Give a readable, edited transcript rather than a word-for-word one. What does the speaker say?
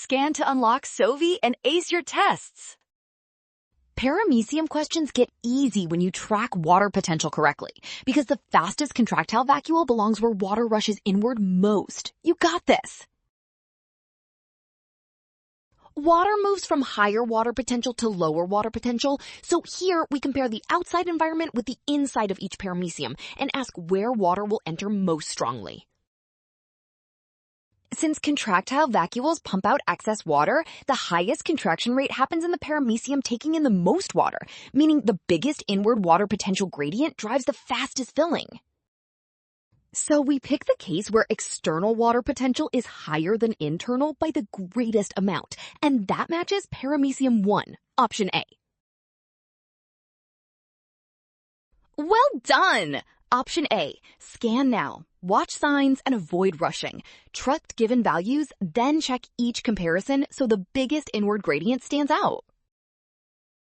Scan to unlock Sovi and ace your tests. Paramecium questions get easy when you track water potential correctly, because the fastest contractile vacuole belongs where water rushes inward most. You got this. Water moves from higher water potential to lower water potential, so here we compare the outside environment with the inside of each paramecium and ask where water will enter most strongly. Since contractile vacuoles pump out excess water, the highest contraction rate happens in the paramecium taking in the most water, meaning the biggest inward water potential gradient drives the fastest filling. So we pick the case where external water potential is higher than internal by the greatest amount, and that matches paramecium 1, option A. Well done! Option A, scan now, watch signs, and avoid rushing. Trust given values, then check each comparison so the biggest inward gradient stands out.